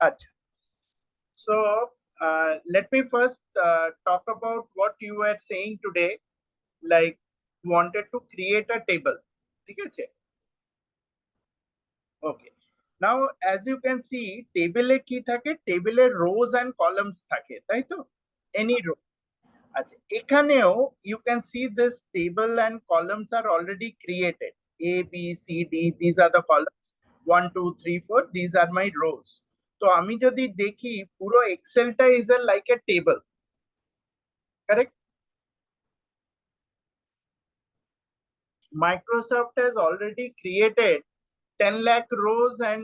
Acha. So let me first talk about what you were saying today, like wanted to create a table. Okay. Okay. Now, as you can see, table কি থাকে? Table rows and columns থাকে, তাই তো? Any row. আচ্ছা, এখানেও you can see this table and columns are already created. A, B, C, D, these are the columns. 1, 2, 3, 4, these are my rows. তো আমি যদি দেখি পুরো এক্সেলটা is a like a table. Correct? Microsoft has already created 10 lakh rows and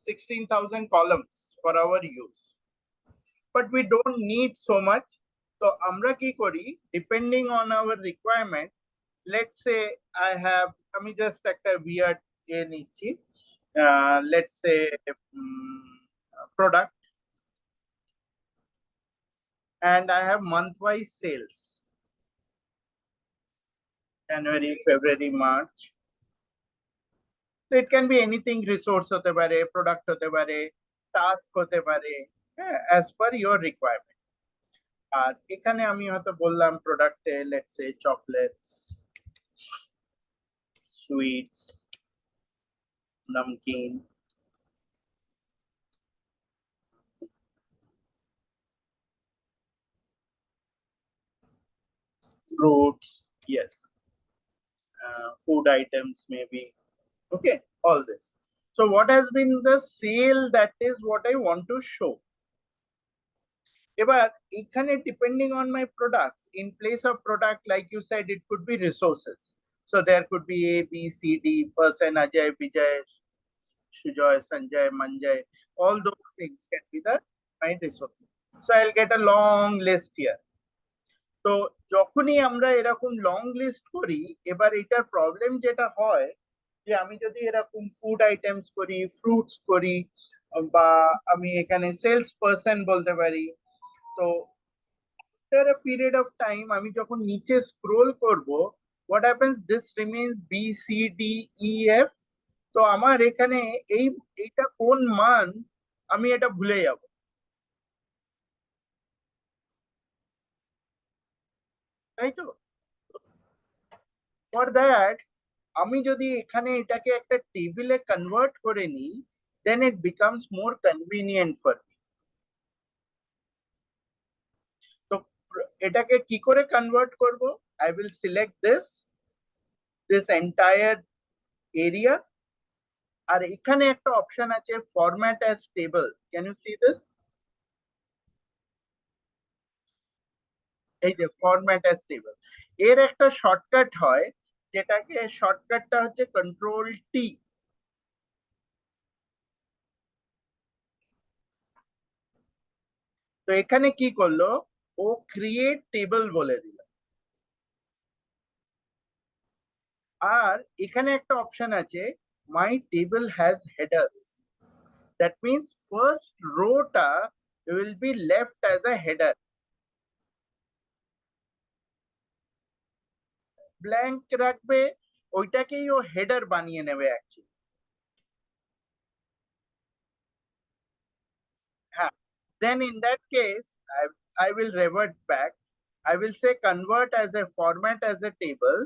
16,000 columns for our use. But we don't need so much. So আমরা কি করি, depending on our requirement, let's say I have, আমি just একটা weird নিচ্ছি, let's say product, and I have month-wise sales, January, February, March. So it can be anything, resource হতে পারে, product হতে পারে, task হতে পারে, as per your requirement. আর এখানে আমি হয়তো বললাম প্রোডাক্টে let's say chocolates, sweets, namkeen, fruits, yes, food items maybe. Okay, all this. So what has been the sale? That is what I want to show. এবার এখানে depending on my products, in place of product, like you said, it could be resources. So there could be A, B, C, D, person, Ajay, Vijay, Sujoy, Sanjay, Manjay, all those things can be the my resources. So I'll get a long list here. তো যখনই আমরা এরকম long list করি, এবার এটার problem যেটা হয় যে আমি যদি এরকম ফুড আইটেমস করি, ফ্রুটস করি, বা আমি এখানে সেলস পারসন বলতে পারি, তো after a period of time আমি যখন নিচে স্ক্রোল করব, what happens, this remains B, C, D, E, F. তো আমার এখানে এইটা কোন মান আমি এটা ভুলে যাব, তাই তো? ফর দ্যাট আমি যদি এখানে এটাকে একটা টেবিলে কনভার্ট করে নিই, then it becomes more convenient for me. তো এটাকে কি করে কনভার্ট করব? I will select this entire area, আর এখানে একটা অপশন আছে format as table. Can you see this? এই যে ফরম্যাট অ্যাজ টেবল, এর একটা শর্টকাট হয়, যেটাকে শর্টকাটটা হচ্ছে কন্ট্রোল টি। তো এখানে কি করলো, ও ক্রিয়েট টেবল বলে দিল। আর এখানে একটা অপশন আছে, my table has headers. That means first রোটা will be left as a header, blank রাখবে, ওইটাকেই ও হেডার বানিয়ে নেবে অ্যাকচুয়ালি। হ্যাঁ, then in that case I will revert back. I will say convert as a format as a table,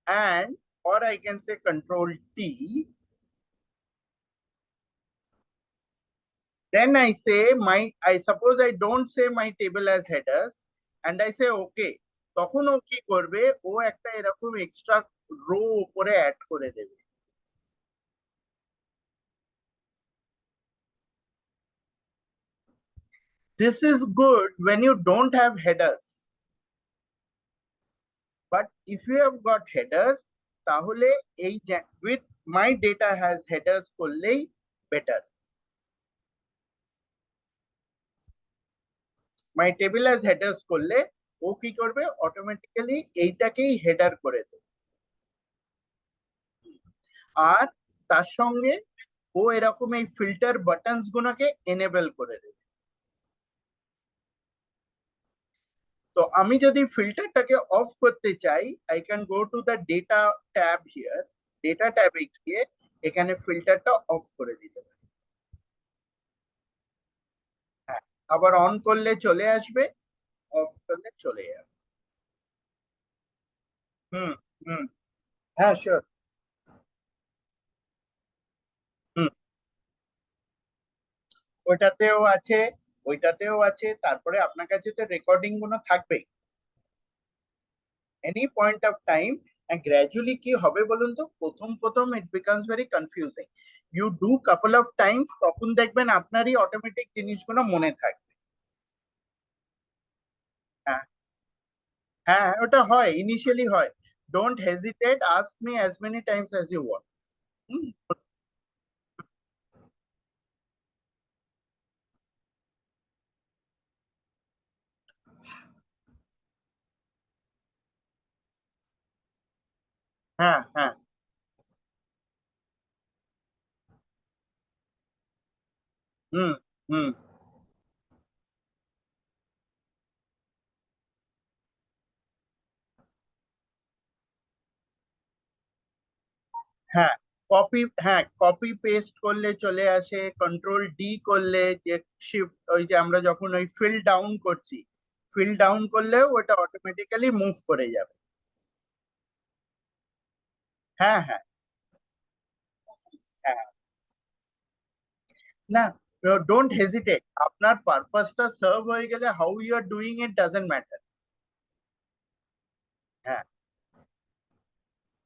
and or I can say control T. Then I say I suppose I don't say my table as headers, and I say okay. তখন ও কি করবে, ও একটা এরকম extra rho উপরে add করে দেবে। This is good when you don't have headers, but if you have got headers, তাহলে এই with my data has headers করলেই better. My table has headers করলে ও কি করবে, অটোমেটিক্যালি এইটাকেই হেডার করে দেবে। আর তার সঙ্গে ও এরকম এই ফিল্টার বাটনস গুলোকে এনেবল করে দেবে। তো আমি যদি ফিল্টারটাকে অফ করতে চাই, I can go to the data tab here, data ট্যাবে গিয়ে এখানে ফিল্টারটা অফ করে দিতে পারি। আবার অন করলে চলে আসবে, অফ করলে চলে যাবে। হুম হুম। হ্যাঁ শিওর। হুম। ওইটাতেও আছে, ওইটাতেও আছে, তারপরে আপনার কাছে তো রেকর্ডিং গুলো থাকবেই any point of time. Gradually কি হবে বলুন তো, প্রথম প্রথম it becomes very confusing. You do couple of times, তখন দেখবেন আপনারই অটোমেটিক জিনিসগুলো মনে থাকবে। হ্যাঁ হ্যাঁ, ওটা হয়, ইনিশিয়ালি হয়। Don't hesitate, ask me as many times as you want. হুম। হ্যাঁ হ্যাঁ। হুম হুম। হ্যাঁ হ্যাঁ, কপি পেস্ট করলে চলে আসে, কন্ট্রোল ডি করলে, যে শিফট, ওই যে আমরা যখন ওই ফিল ডাউন করছি, ফিল ডাউন করলেও ওটা অটোমেটিক্যালি মুভ করে যাবে। হ্যাঁ হ্যাঁ হ্যাঁ। না, ডোন্ট হেজিটেট, আপনার পারপাসটা সার্ভ হয়ে গেলে how you are doing it doesn't matter. হ্যাঁ,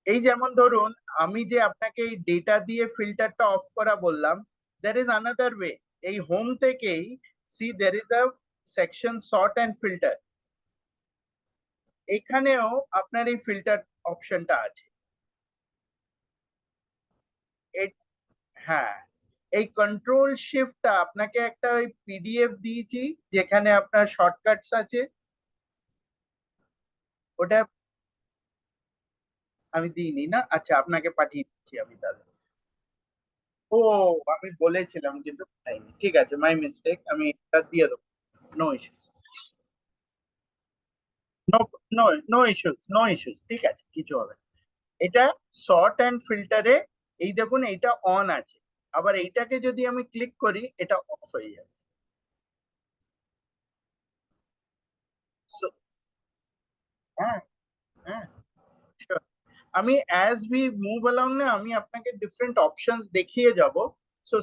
এই যেমন ধরুন, আমি যে আপনাকে এই ডেটা দিয়ে ফিল্টারটা অফ করা বললাম, দ্যার ইজ আনাদার ওয়ে। এই হোম থেকেই see there is a section sort and filter, এখানেও আপনার এই ফিল্টার অপশনটা আছে। এ- হ্যাঁ, এই কন্ট্রোল শিফটটা আপনাকে একটা ওই পিডিএফ দিয়েছি, যেখানে আপনার শর্টকাটস আছে, ওটা আমি দিইনি না, আচ্ছা আপনাকে পাঠিয়ে দিচ্ছি আমি তাহলে। ও, আমি বলেছিলাম কিন্তু পাঠাইনি, ঠিক আছে, মাই মিস্টেক, আমি এটা দিয়ে দেবো। No issues, no no no issues, no issues, ঠিক আছে, কিছু হবে না। এটা শর্ট অ্যান্ড ফিল্টারে, এই দেখুন এইটা অন আছে, আবার এইটাকে যদি আমি ক্লিক করি এটা অফ হয়ে যাবে। So, হ্যাঁ হ্যাঁ sure. আমি অ্যাজ উই মুভ অ্যালং না, আমি আপনাকে ডিফারেন্ট অপশনস দেখিয়ে যাব,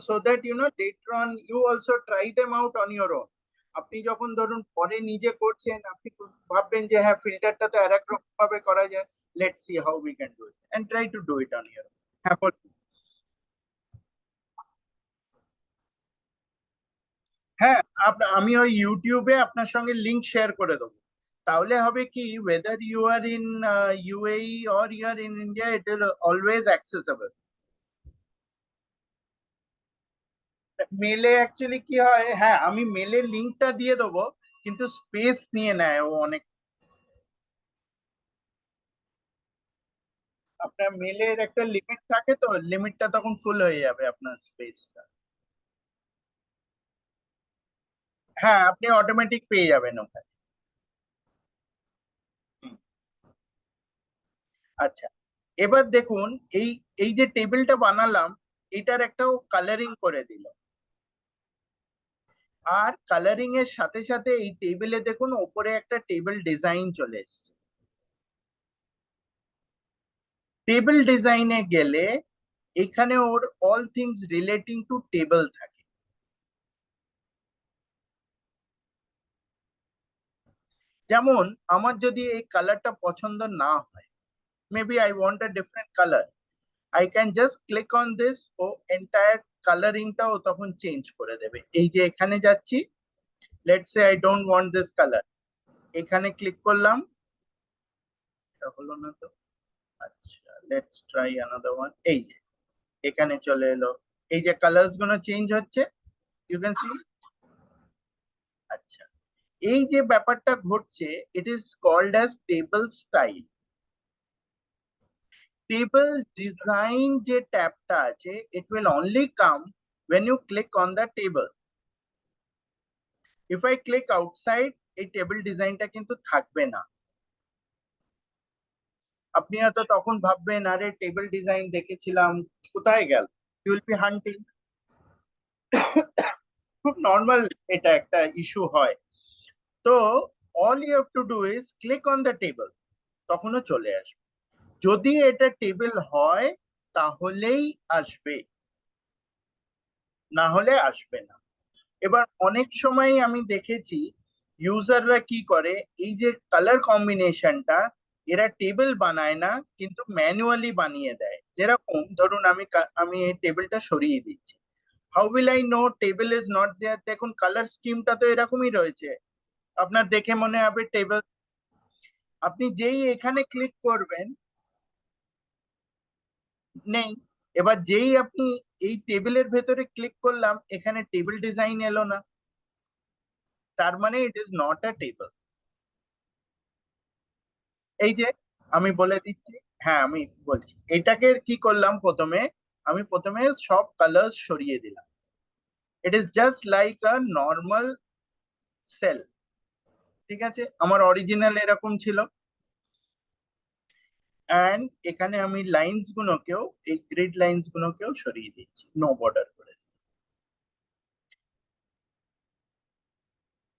so that you know later on you also try them out on your own. আপনি যখন ধরুন পরে নিজে করছেন, আপনি ভাববেন যে হ্যাঁ ফিল্টারটা তো আরেক রকম ভাবে করা যায়, let's see how we can do it and try to do it on your. হ্যাঁ বলুন। হ্যাঁ, আমি ওই ইউটিউবে আপনার সঙ্গে লিংক শেয়ার করে দেবো, তাহলে হবে কি, whether you are in UAE or you are in India, it will always accessible. মেলে অ্যাকচুয়ালি কি হয়, হ্যাঁ আমি মেলের লিংকটা দিয়ে দেবো, কিন্তু স্পেস নিয়ে নেয় ও অনেক। আপনার মেলের একটা লিমিট থাকে, তো লিমিটটা তখন ফুল হয়ে যাবে আপনার স্পেসটা। হ্যাঁ, আপনি অটোমেটিক পেয়ে যাবেন ওখানে। হুম, আচ্ছা, এবার দেখুন, এই এই যে টেবিলটা বানালাম, এটার একটা কালারিং করে দিল, আর কালারিং এর সাথে সাথে এই টেবিলে দেখুন ওপরে একটা টেবিল ডিজাইন চলে এসেছে। টেবিল ডিজাইনে গেলে এখানে ওর all things relating to table থাকে। যেমন আমার যদি এই কালারটা পছন্দ না হয়, maybe I want a different colour, I can just click on this, ও এন্টায়ার কালারিংটাও তখন চেঞ্জ করে দেবে। এই যে এখানে যাচ্ছি, let's say I don't want this colour, এখানে ক্লিক করলাম, এটা হলো না তো, আচ্ছা লেটস ট্রাই অ্যানাদার ওয়ান, এই যে এখানে চলে এলো, এই যে কালার্স গুলো চেঞ্জ হচ্ছে, ইউ ক্যান সি। আচ্ছা, এই যে ব্যাপারটা ঘটছে, it is called as table style. Table design যে ট্যাবটা আছে, it will only come when you click on the table. If I click outside, এই টেবিল ডিজাইনটা কিন্তু থাকবে না। আপনি হয়তো তখন ভাববেন আরে টেবিল ডিজাইন দেখেছিলাম, কোথায় গেল, ইউ উইল বি হান্টিং। খুব নর্মাল, এটা একটা ইস্যু হয়। তো all you have to do is click on the table, তখনও চলে আসবে। যদি এটা টেবিল হয় তাহলেই আসবে, না হলে আসবে না। এবার অনেক সময় আমি দেখেছি ইউজাররা কি করে, এই যে কালার কম্বিনেশনটা এরা টেবিল বানায় না, কিন্তু ম্যানুয়ালি বানিয়ে দেয়। যেরকম ধরুন আমি এই টেবিলটা সরিয়ে দিচ্ছি, how will I know table is not there? দেখুন কালার স্কিমটা তো এরকমই রয়েছে, আপনার দেখে মনে হবে টেবিল। আপনি যেই এখানে ক্লিক করবেন, নেই। এবার যেই আপনি এই টেবিলের ভেতরে ক্লিক করলাম, এখানে টেবিল ডিজাইন এলো না, তার মানে it is not a table. এই যে আমি বলে দিচ্ছি, হ্যাঁ আমি বলছি, এটাকে কি করলাম, প্রথমে সব কালার সরিয়ে দিলাম। It is just like a normal cell. ঠিক আছে, আমার অরিজিনাল এরকম ছিল। অ্যান্ড এখানে আমি লাইন্স গুলোকেও, এই গ্রিড লাইন্স গুলোকেও সরিয়ে দিচ্ছি, নো বর্ডার করে।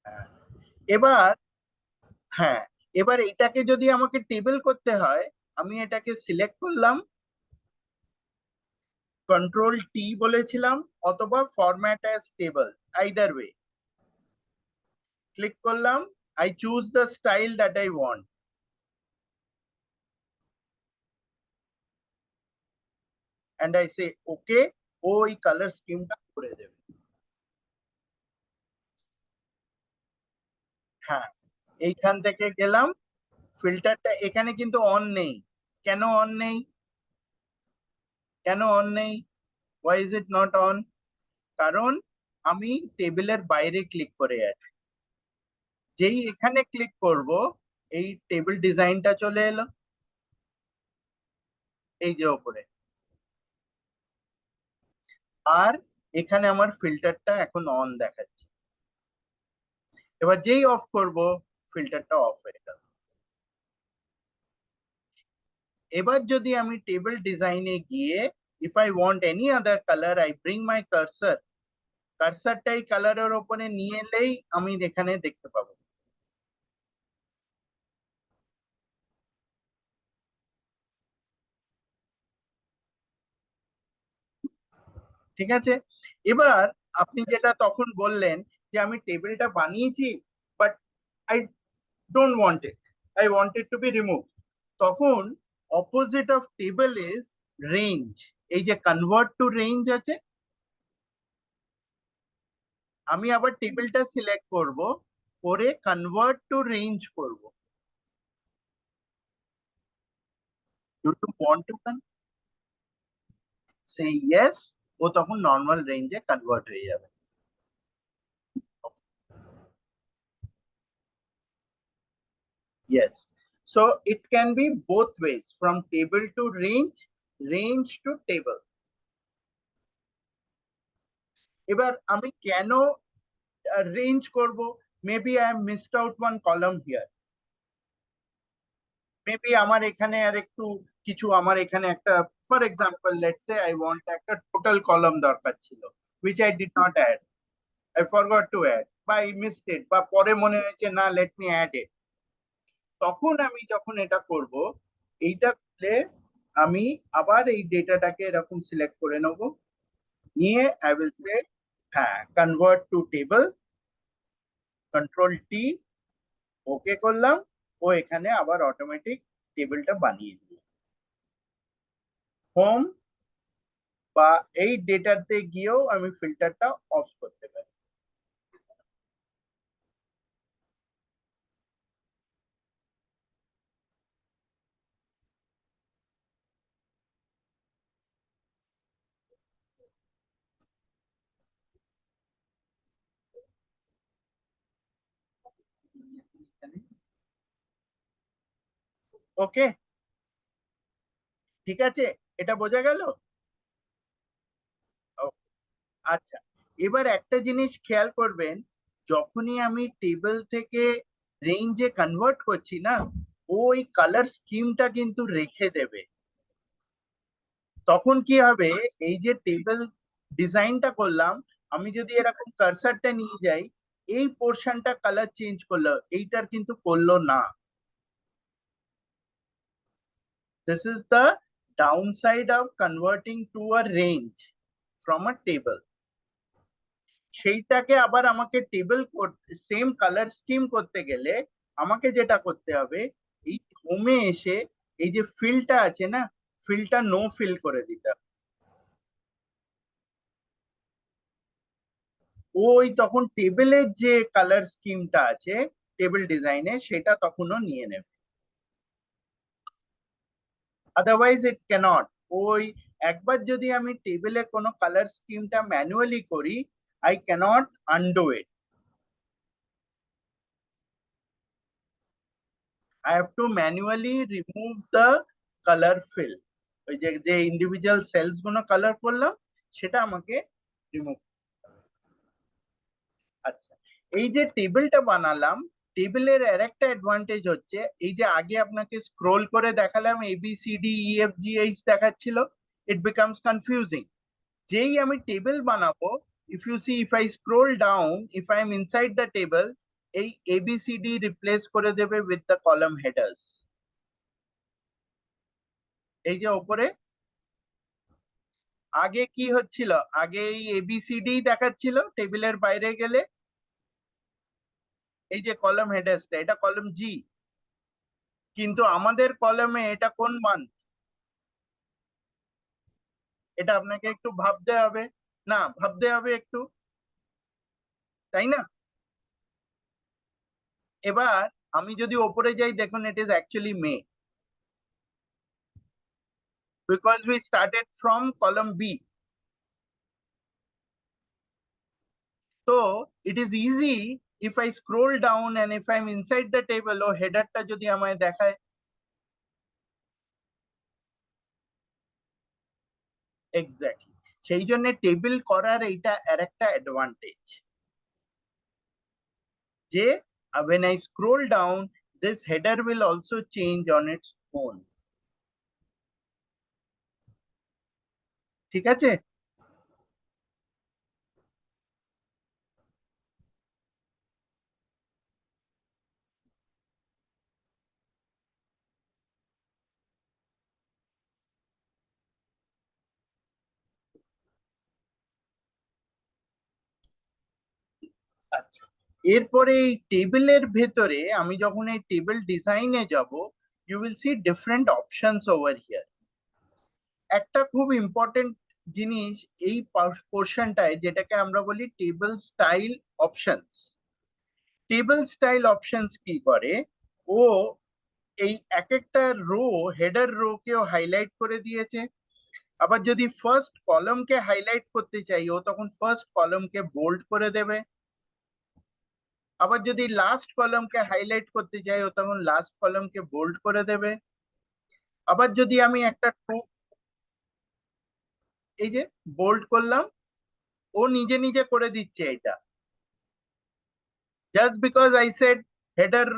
হ্যাঁ, এবার, হ্যাঁ, এবার এটাকে যদি আমাকে টেবিল করতে হয়, আমি এটাকে সিলেক্ট করলাম, কন্ট্রোল টি বলেছিলাম, অথবা format as table, either way click করলাম। I choose the style that I want, and I say okay. ও ওই কালার স্কিমটা করে দেবে। হ্যাঁ, এইখান থেকে গেলাম, ফিল্টারটা এখানে কিন্তু অন নেই। কেন অন নেই? কেন অন নেই? Why is it not on? কারণ আমি টেবিলের বাইরে ক্লিক করে আছি। যেই এখানে ক্লিক করব, এই টেবিল ডিজাইনটা চলে এলো, এই যে ওপরে। আর এখানে আমার ফিল্টারটা এখন অন দেখাচ্ছে। এবার যেই অফ করব, ফিল্টারটা অফ হয়ে গেল। এবার যদি আমি টেবিল ডিজাইনে গিয়ে, if I want any other colour, I bring my cursor, কার্সারটা এই কালারের ওপরে নিয়ে এলেই আমি এখানে দেখতে পাবো। ঠিক আছে, এবার আপনি যেটা তখন বললেন যে আমি টেবিলটা বানিয়েছি, but I don't want it, I want it to be remove. তখন opposite of table is range. এই যে কনভার্ট টু রেঞ্জ আছে, আমি আবার টেবিলটা সিলেক্ট করব, করে কনভার্ট টু রেঞ্জ করব। Do you want to say yes, ও তখন নর্মাল রেঞ্জে কনভার্ট হয়ে যাবে। Yes. So it can be both ways, from table to range, range to table. এবার আমি কেন রেঞ্জ করব? Maybe I have missed out one column here. Maybe আমার এখানে আর একটু কিছু, আমার এখানে একটা, for example let's say I want একটা টোটাল কলাম দরকার ছিল, which I did not add. I forgot to add, বা I missed it, বা পরে মনে হয়েছে না, let me add it। তখন আমি যখন এটা করব, এইটা খুলে আমি আবার এই ডেটাটাকে এরকম সিলেক্ট করে নেব, নিয়ে আই উইল সে, হ্যাঁ, convert to table, control T, okay করলাম। ও এখানে আবার অটোমেটিক টেবিলটা বানিয়ে দিল। হোম বা এই ডেটাতে গিয়েও আমি ফিল্টারটা অফ করতে পারি। ওকে, ঠিক আছে, এটা বোঝা গেল? ও, আচ্ছা, এবার একটা জিনিস খেয়াল করবেন, যখনই আমি টেবিল থেকে রেঞ্জে কনভার্ট করছি না, ওই কালার স্কিমটা কিন্তু রেখে দেবে। তখন কি হবে, এই যে টেবিল ডিজাইনটা করলাম, আমি যদি এরকম কার্সারটা নিয়ে যাই, এই পোর্শনটা কালার চেঞ্জ করলো, এইটার কিন্তু করলো না। This is the downside of converting to a range from a table. সেইটাকে আবার আমাকে টেবল সেম কালার স্কিম করতে গেলে আমাকে যেটা করতে হবে, এই হোমে এসে এই যে ফিলটা আছে না, ফিলটা নো ফিল করে দিতে হবে। ওই তখন টেবিলের যে কালার স্কিমটা আছে টেবিল ডিজাইনে, সেটা তখনও নিয়ে নেবে, আদারওয়াইজ ইট ক্যানট। ওই একবার যদি আমি টেবিলে কোনো কালার স্কিমটা ম্যানুয়ালি করি, I can't undo it. I have to manually remove the colour fill. ওই যে যে ইন্ডিভিজুয়াল সেলস গুলো কালার করলাম, সেটা আমাকে রিমুভ। আচ্ছা, এই যে টেবিলটা বানালাম, টেবিলের আরেকটা অ্যাডভান্টেজ হচ্ছে, এই যে আগে আপনাকে স্ক্রোল করে দেখালাম A B C D E F G H দেখাচ্ছিল, ইট বিকামস কনফিউজিং। যেই আমি টেবিল বানাবো, if you see, if I scroll down, if I am inside the table, এই A B C D replace করে দেবে with the column headers. এই যে ওপরে আগে কি হচ্ছিল, আগে এই এবিসিডি দেখাচ্ছিল, টেবিলের বাইরে গেলে এই যে কলাম হেডার্সটা, এটা কলাম জি, কিন্তু আমাদের কলামে এটা কোন মান, এটা আপনাকে একটু ভাবতে হবে। না, ভাবতে হবে একটু, তাই না? এবার আমি যদি ওপরে যাই, দেখুন it is actually May, because we started from column B. তো it is easy, if I scroll down and if I am inside the table, ও হেডারটা যদি আমায় দেখায়। এক্স্যাক্টলি, সেই জন্য টেবিল করার এইটা আরেকটা অ্যাডভান্টেজ, যে when I scroll down, this header will also change on its own. ঠিক আছে? আচ্ছা, এরপরে এই টেবিলের ভেতরে আমি যখন এই টেবিল ডিজাইনে যাব, you will see different options over here. একটা খুব ইম্পর্টেন্ট জিনিস এই পোর্শনটায়, যেটাকে আমরা বলি table style options. Table style options কি করে, ও এই এক একটা রো, হেডার রো কেও হাইলাইট করে দিয়েছে। আবার যদি ফার্স্ট কলামকে হাইলাইট করতে চাই, ও তখন ফার্স্ট কলামকে বোল্ড করে দেবে। আবার যদি লাস্ট কলামকে হাইলাইট করতে চাই, ও তখন লাস্ট কলামকে বোল্ড করে দেবে। আবার যদি আমি একটা এই যে বোল্ড করলাম, ও নিজে নিজে করে দিচ্ছে এটা, just because I said header,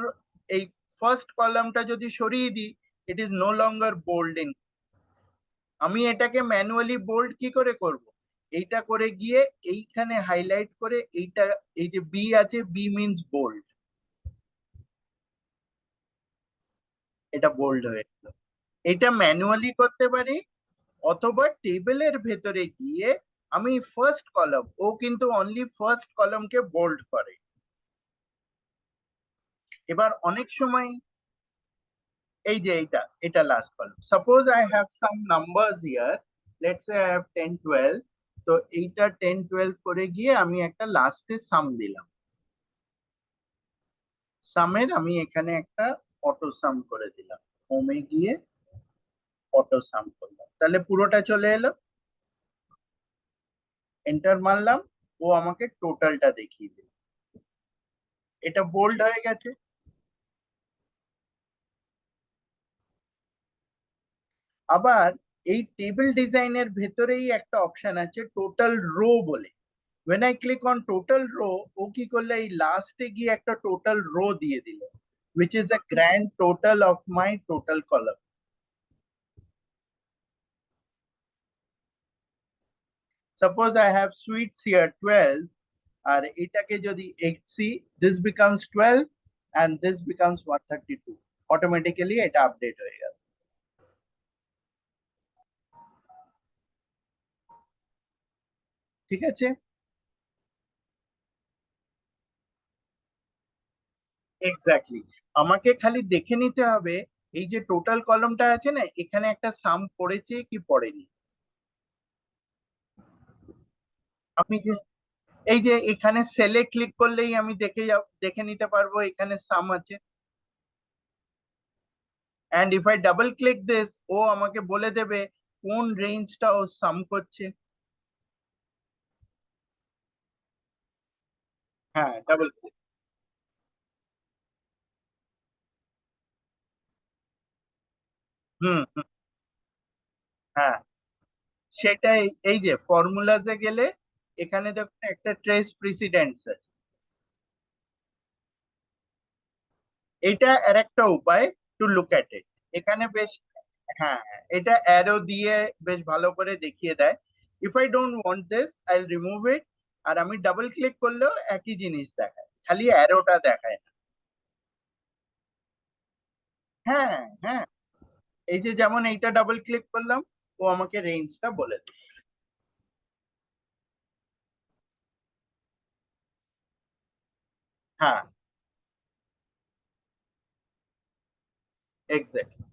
এই ফার্স্ট কলামটা যদি সরিয়ে দিই, it is no longer bold in. আমি এটাকে ম্যানুয়ালি বোল্ড কি করে করব, এইটা করে গিয়ে এইখানে হাইলাইট করে এইটা, এই যে বি আছে, বি মিনস বোল্ড, এটা বোল্ড হয়ে গেল। এটা ম্যানুয়ালি করতে পারি, অথবা টেবিলের ভেতরে গিয়ে আমি ফার্স্ট কলাম, ও কিন্তু অনলি ফার্স্ট কলামকে বোল্ড করে। এবার অনেক সময় এই যে এটা, এটা last column, suppose I have some numbers here, let's say I have 10 12, তো এইটা 10 12 করে গিয়ে আমি একটা লাস্টে সাম দিলাম। সামের আমি এখানে একটা অটো সাম করে দিলাম, হোমে গিয়ে অটো সাম করলাম, তাহলে পুরোটা চলে এলো। এন্টার মারলাম, ও আমাকে টোটালটা দেখিয়ে দিল, এটা বোল্ড হয়ে গেছে। আবার এই টেবিল ডিজাইনের ভেতরেই একটা অপশন আছে টোটাল রো বলে। when I click on total row, ও কি করলে এই লাস্টে গিয়ে একটা টোটাল রো দিয়ে দিল, which is a grand total of my total column. Suppose I have sweets here 12, আর এটাকে যদি 8c, this becomes 12 and this becomes 132. Automatically এটা আপডেট হয়ে গেল। ঠিক আছে, এক্স্যাক্টলি। আমাকে খালি দেখে নিতে হবে এই যে টোটাল কলমটা আছে না, এখানে একটা সাম পড়েছে কি পড়েনি। আমি যে এই যে এখানে সেলে ক্লিক করলেই আমি দেখে নিতে পারবো এখানে সাম আছে। And if I double click this, ও আমাকে বলে দেবে কোন রেঞ্জটা ও সাম করছে। হ্যাঁ, ডাবল ক্লিক। হুম হুম, হ্যাঁ সেটাই। এই যে ফর্মুলাসে গেলে এখানে দেখুন একটা ট্রেস প্রিসিডেন্টস আছে। এটা আর একটা উপায় টু লুক এট ইট। এখানে বেশ, হ্যাঁ এটা অ্যারো দিয়ে বেশ ভালো করে দেখিয়ে দেয়। If I don't want this, I remove it. আর আমি ডাবল ক্লিক করলেও একই জিনিস দেখায়, খালি অ্যারোটা দেখায় না। হ্যাঁ হ্যাঁ, এই যে যেমন এইটা ডাবল ক্লিক করলাম, ও আমাকে রেঞ্জটা বলে দেবে। হ্যাঁ, exactly,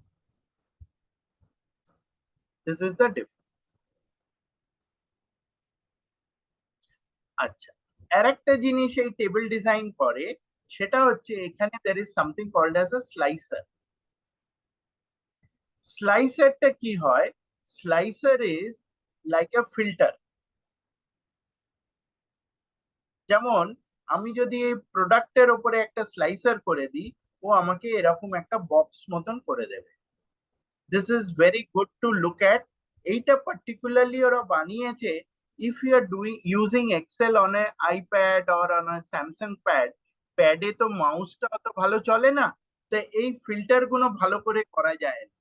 this is the difference. আচ্ছা, আর একটা জিনিস এই টেবিল ডিজাইন করে, সেটা হচ্ছে এখানে there is something called as a slicer. স্লাইসারটা কি হয়? Slicer is like a filter. যেমন আমি যদি এই প্রোডাক্টের উপরে একটা স্লাইসার করে দিই, ও আমাকে এরকম একটা বক্স মতন করে দেবে। This is very good to look at. এইটা পার্টিকুলারলি ওরা বানিয়েছে if you are doing using Excel on a iPad or on a Samsung pad. প্যাডে তো মাউসটা অত ভালো চলে না, তো এই ফিল্টার গুলো ভালো করে করা যায় না।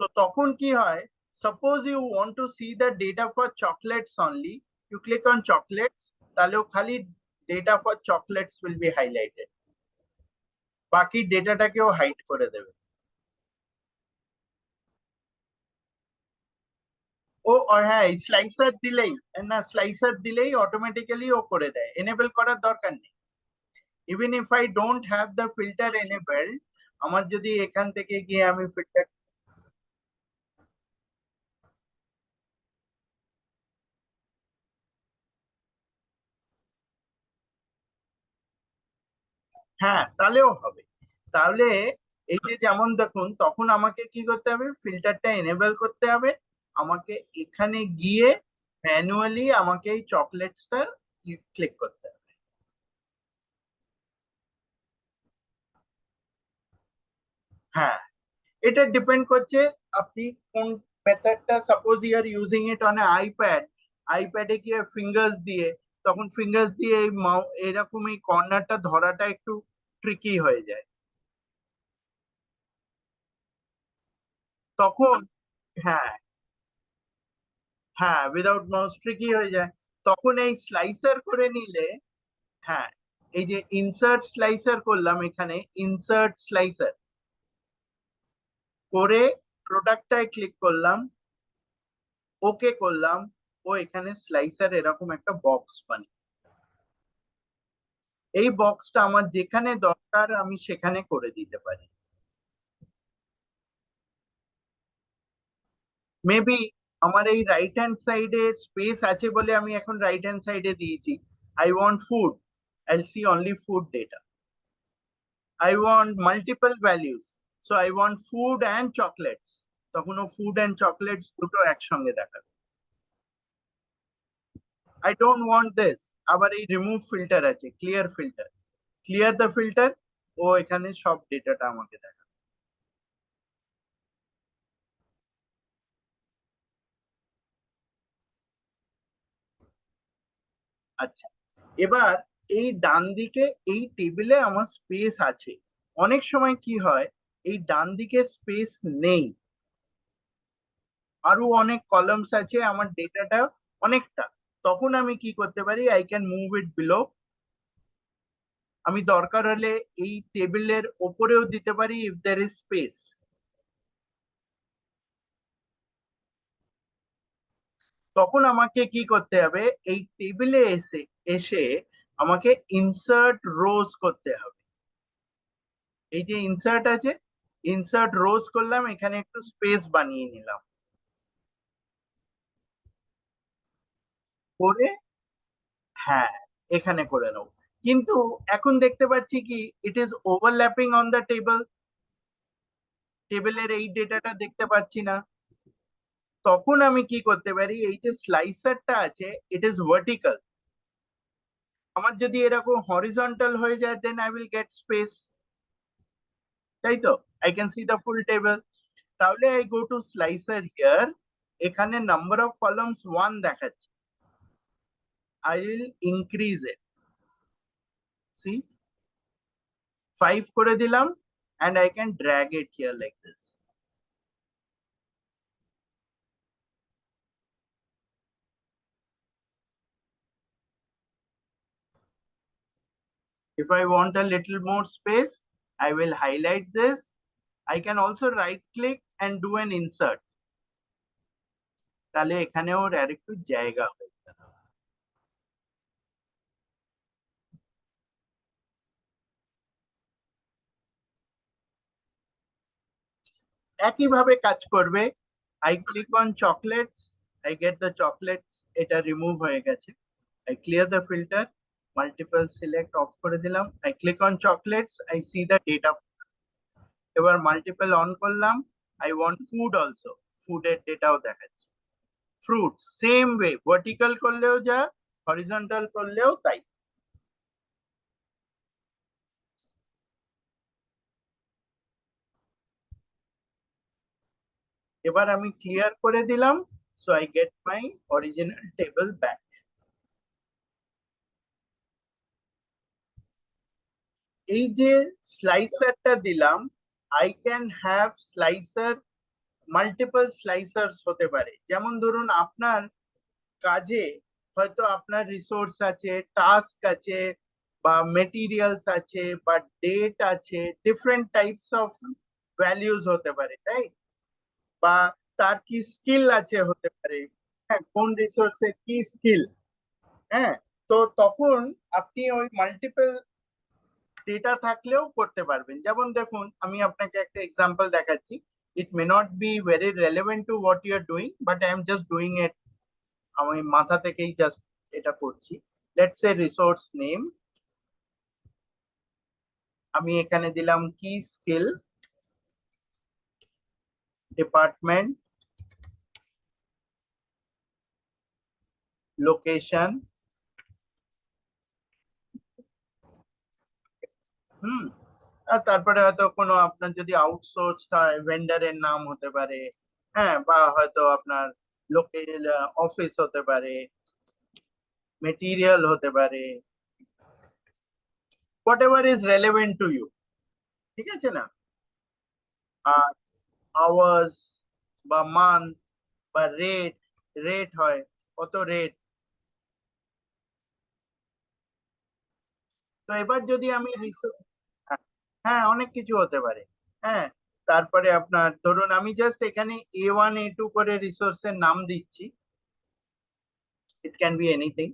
তো তখন কি হয়, suppose you want to see the data for chocolates only, you click on chocolates, তাহলেও খালি data for chocolates will be highlighted, বাকি ডেটাটাকেও হাইড করে দেবে। ও হ্যাঁ, স্লাইসার দিলেই, না স্লাইসার দিলেই অটোমেটিক্যালি ও করে দেয়, এনেবল করার দরকার নেই। Even if I don't have the filter enabled, আমার যদি এখান থেকে গিয়ে আমি ফিল্টার, হ্যাঁ তাহলেও হবে। তাহলে এই যে যেমন দেখুন, তখন আমাকে কি করতে হবে, ফিল্টারটা এনেবল করতে হবে। আমাকে এখানে গিয়ে ম্যানুয়ালি আমাকে এই চকলেটসটা ক্লিক করতে হবে। হ্যাঁ, এটা ডিপেন্ড করছে আপনি কোন মেথডটা, suppose you are using it on iPad, আইপ্যাডে গিয়ে ফিঙ্গার্স দিয়ে, তখন ফিঙ্গার্স দিয়ে এই এরকম এই কর্নারটা ধরাটা একটু ট্রিকি হয়ে যায়। তখন হ্যাঁ, হ্যাঁ উইদাউট মাউস ট্রিকি হয়ে যায়। তখন এই স্লাইসার করে নিলে, হ্যাঁ এই যে ইনসার্ট স্লাইসার করলাম, এখানে ইনসার্ট স্লাইসার করে প্রোডাক্টটায় ক্লিক করলাম, ওকে করলাম, ও এখানে স্লাইসার এরকম একটা বক্স বানিয়ে, এই বক্সটা আমার যেখানে দরকার আমি সেখানে করে দিতে পারি। মেবি আমার এই রাইট হ্যান্ড সাইডে স্পেস আছে বলে আমি এখন রাইট হ্যান্ড সাইডে দিয়েছি। আই ওয়ান্ট ফুড, আইল C only food data. I want multiple values, so I want food and chocolates, তখন ও ফুড অ্যান্ড চকলেটস দুটো একসঙ্গে দেখাবে। আই ডোন্ট ওয়ান্ট দিস, আবার এই রিমুভ ফিল্টার আছে, clear filter, clear the filter, ও এখানে সব ডেটাটা আমাকে দেখাবে। আচ্ছা, এবার এই ডান দিকে এই টেবিলে আমার স্পেস আছে। অনেক সময় কি হয়, এই ডান দিকে স্পেস নেই, আরো অনেক কলামস আছে, আমার ডেটাটা অনেকটা, তখন আমি কি করতে পারি, I can move it below. আমি দরকার হলে এই টেবিলের ওপরেও দিতে পারি ইফ দের ইজ স্পেস। তখন আমাকে কি করতে হবে, এই টেবিলে এসে এসে আমাকে ইনসার্ট রোজ করতে হবে। এই যে ইনসার্ট আছে, ইনসার্ট রোজ করলাম, এখানে একটু স্পেস বানিয়ে নিলাম, করে হ্যাঁ এখানে করে নেব। কিন্তু এখন দেখতে পাচ্ছি কি, it is overlapping on the table, টেবিলের এই ডেটাটা দেখতে পাচ্ছি না। তখন আমি কি করতে পারি, এই যে স্লাইসারটা আছে, ইট ইজ ভার্টিক্যাল। আমার যদি এরকম হরিজন্টাল হয়ে যায়, then I will get space, তাই তো, I can see the full table. তাহলে I go to slicer here, এখানে নাম্বার অফ কলামস 1 দেখাচ্ছে, I will increase it, see 5 করে দিলাম, and I can drag it here like this. If I want a little more space, I will highlight this. I can also right click and do an insert. তাহলে এখানে ওর আরেকটু জায়গা হয়ে যাবে। একইভাবে কাজ করবে। I click on chocolates, I get the chocolates, এটা রিমুভ হয়ে গেছে। I clear the filter, multiple select off করে দিলাম। I click on chocolates, I see the data। এবার মাল্টিপল অন করলাম, I want food also, ফুডের ডেটাও দেখাচ্ছে। ফ্রুটস সেম ওয়ে, ভার্টিক্যাল করলেও যা, হরিজন্টাল করলেও তাই। এবার আমি ক্লিয়ার করে দিলাম, so I get my original table back. এই যে স্লাইসারটা দিলাম, I can have slicer, multiple slicers হতে পারে। যেমন ধরুন আপনার কাজে হয়তো আপনার রিসোর্স আছে, টাস্ক আছে, বা মেটেরিয়ালস আছে, বা ডেট আছে, ডিফারেন্ট টাইপস অফ ভ্যালিউজ হতে পারে, রাইট? বা তার কি স্কিল আছে হতে পারে, হ্যাঁ, কোন রিসোর্সের কি স্কিল। হ্যাঁ, তো তখন আপনি ওই মাল্টিপল ডেটা থাকলেও করতে পারবেন। যেমন দেখুন, আমি আপনাকে একটা এক্সাম্পল দেখাচ্ছি, it may not be very relevant to what you are doing, but I am just doing it, আমি মাথা থেকেই জাস্ট এটা করছি। লেটস সে রিসোর্স নেম, আমি এখানে দিলাম কি স্কিল, ডিপার্টমেন্ট, লোকেশন, হুম, আর তারপরে হয়তো কোনো আপনার যদি আউটসোর্স হয়, ভেন্ডারের নাম হতে পারে, হ্যাঁ, বা হয়তো আপনার লোকের অফিস হতে পারে, মেটেরিয়াল হতে পারে, whatever is relevant to you, ঠিক আছে না? আর আওয়ার্স বা মান্থ বা রেট, রেট হয় কত রেট। তো এবার যদি আমি হ্যাঁ, হ্যাঁ, অনেক কিছু হতে পারে। হ্যাঁ, তারপরে আপনার ধরুন আমি জাস্ট এখানে A1 A2 করে রিসোর্সের নাম দিচ্ছি, ইট ক্যান বি এনিথিং।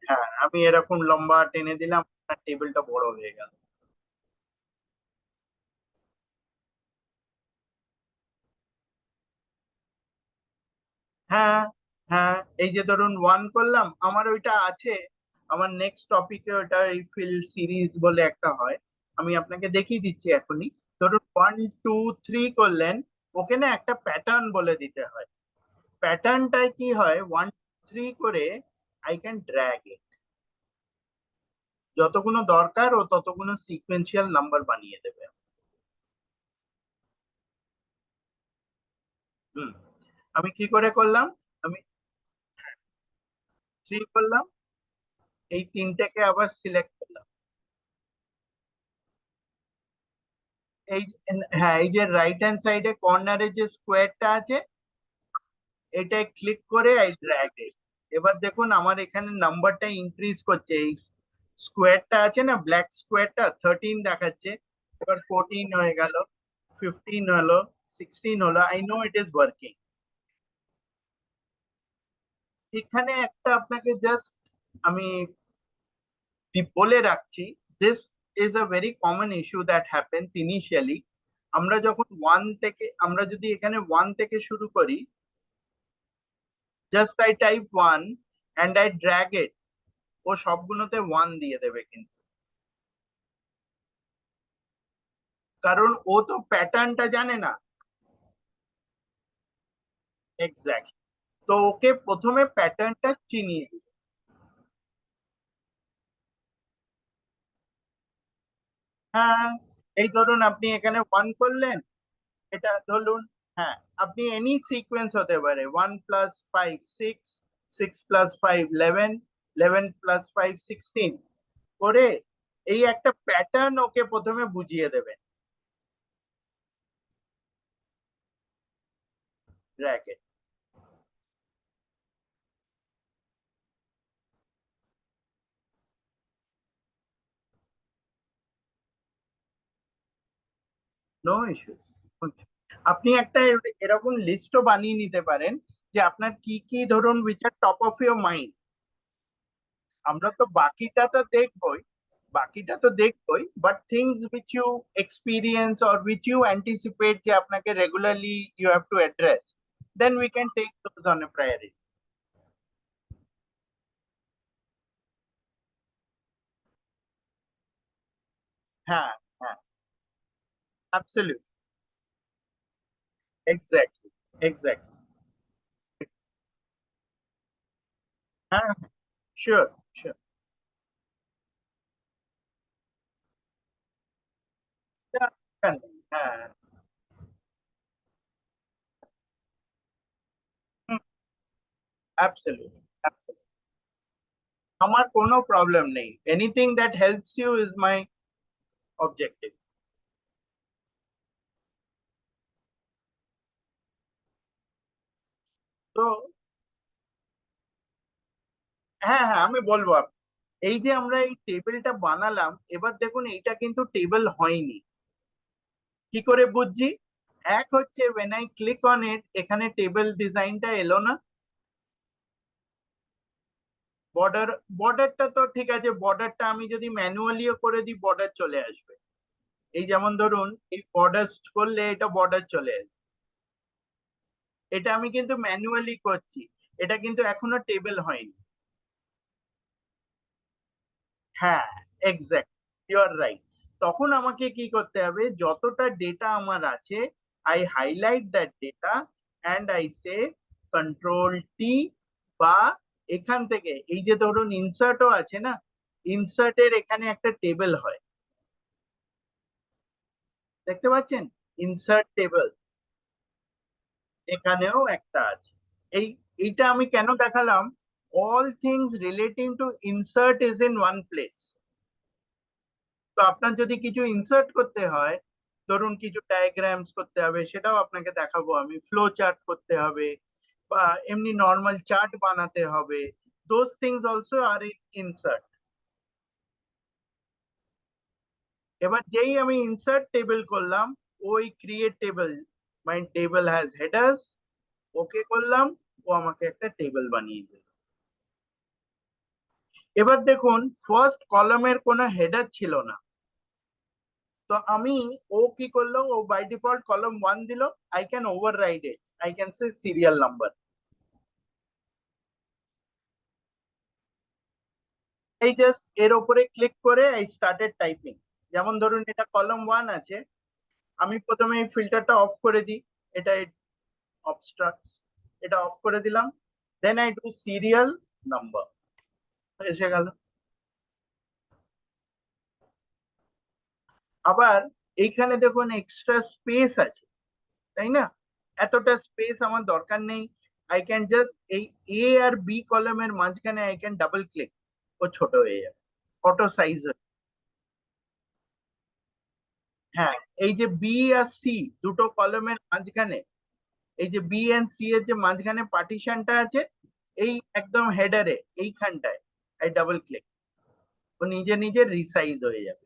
হ্যাঁ, আমি এরকম লম্বা টেনে দিলাম, আপনার টেবিলটা বড় হয়ে গেল। হ্যাঁ, হ্যাঁ, এই যে ধরুন 1 করলাম, আমার ওইটা আছে, আমার নেক্সট টপিকে ওটা এই ফিল সিরিজ বলে একটা হয়, আমি আপনাকে দেখিয়ে দিচ্ছি এখনই। ধরুন 1 2 3 করলেন, ওকে না একটা প্যাটার্ন বলে দিতে হয়। প্যাটার্নটায় কি হয়, 1 3 করে আই ক্যান ড্র্যাগ ইট, যতগুলো দরকার ও ততগুলো সিকোয়েন্সিয়াল নাম্বার বানিয়ে দেবে। হুম, আমি কি করে করলাম, আমি 3 করলাম, এই তিনটাকে আবার সিলেক্ট করলাম, এই হ্যাঁ, এই যে রাইট হ্যান্ড সাইডে কর্নারে যে স্কোয়ারটা আছে, এটাই ক্লিক করে এই ড্র্যাগ এ। এবার দেখুন আমার এখানে নাম্বারটা ইনক্রিজ করছে। এই স্কোয়ারটা আছে না, ব্ল্যাক স্কোয়ারটা 13 দেখাচ্ছে, এবার 14 হয়ে গেল, 15 হলো, 16 হলো। I know it is working. এখানে একটা আপনাকে জাস্ট আমি বলে রাখছি, this is a very common issue that happens initially. আমরা যখন আমরা যদি এখানে ওয়ান থেকে শুরু করি, just I type one and I drag it, ও সবগুলোতে ওয়ান দিয়ে দেবে কিন্তু, কারণ ও তো প্যাটার্নটা জানে না। এক্স্যাক্ট। তো ওকে প্রথমে প্যাটার্নটা চিনিয়ে দিই। হ্যাঁ, এই ধরুন আপনি এখানে ওয়ান করলেন, এটা ধরুন, হ্যাঁ, আপনি এনি সিকোয়েন্স হতে পারে, 1 + 5 6, 6 + 5 11, 11 + 5 16 করে এই একটা প্যাটার্ন ওকে প্রথমে বুঝিয়ে দেবেন ব্র্যাকেট। No issue. আপনি একটা এরকম লিস্টও বানিয়ে নিতে পারেন যে আপনার কি কি ধরুন which are top of your mind. আমরা তো বাকিটা তো দেখবই, but things which you experience or which you anticipate যে আপনাকে regularly you have to address, then we can take those on a priority. হ্যাঁ, হ্যাঁ, অ্যাবসলিউট, এক্স্যাক্টলি, এক্স্যাক্টলি। হ্যাঁ, শিওর, শিওর। হ্যাঁ, অ্যাবসলিউট, অ্যাবসলিউট। আমার কোনো প্রবলেম নেই, anything that helps you is my objective. তো হ্যাঁ, হ্যাঁ, আমি বলবো এই যে আমরা এই টেবিলটা বানালাম, এবার দেখুন এইটা কিন্তু টেবিল হয়নি। কি করে বুঝছি? এক হচ্ছে when I click on it, এখানে টেবিল ডিজাইনটা এলো না। বর্ডার, বর্ডারটা তো ঠিক আছে, বর্ডারটা আমি যদি ম্যানুয়ালিও করে দিই বর্ডার চলে আসবে। এই যেমন ধরুন এই বর্ডার করলে এটা বর্ডার চলে আসবে, এটা আমি কিন্তু ম্যানুয়ালি করছি, এটা কিন্তু এখনো টেবিল হয়নি। হ্যাঁ, এক্স্যাক্ট, ইউ আর রাইট। তখন আমাকে কি করতে হবে, যতটা ডেটা আমার আছে, I highlight that data and I say control T, বা এখান থেকে এই যে ধরুন ইনসার্টও আছে না, ইনসার্টের এখানে একটা টেবিল হয়, দেখতে পাচ্ছেন, ইনসার্ট টেবিল, এখানেও একটা আছে। এই এইটা আমি কেন দেখালাম, all things relating to insert is in one place. তো আপনার যদি কিছু ইনসার্ট করতে হয়, ধরুন কিছু ডায়াগ্রামস করতে হবে, সেটাও আপনাকে দেখাবো আমি, ফ্লো চার্ট করতে হবে, বা এমনি নর্মাল চার্ট বানাতে হবে, those things also are in insert. এবার যেই আমি ইনসার্ট টেবিল করলাম, ওই create table, my table has headers, okay করলাম, ও আমাকে একটা টেবিল বানিয়ে দিল। এবার দেখুন ফার্স্ট কলামের কোনো হেডার ছিল না, তো আমি, ও কি করলো, ও বাই ডিফল্ট কলাম ওয়ান দিল, I can override it, I can say serial number. এই জাস্ট এর উপরে ক্লিক করে আই স্টার্টেড টাইপিং। যেমন ধরুন এটা কলাম ওয়ান আছে, আমি প্রথমে এই ফিল্টারটা অফ করে দিই, এটা অবস্ট্রাক্টস, এটা অফ করে দিলাম, then I do serial number, এসে গেল। আবার এইখানে দেখুন এক্সট্রা স্পেস আছে, তাই না? এতটা স্পেস আমার দরকার নেই, আই ক্যান জাস্ট এই A আর B কলামের মাঝখানে আই ক্যান ডাবল ক্লিক, ও ছোট হয়ে যাবে, অটো সাইজ। হ্যাঁ, এই যে বি আর সি দুটো কলমের মাঝখানে, এই যে বি এন্ড সি এর যে মাঝখানে পার্টিশনটা আছে, এই একদম হেডারে এইখানটায় এই ডাবল ক্লিক, ও নিজে নিজে রিসাইজ হয়ে যাবে।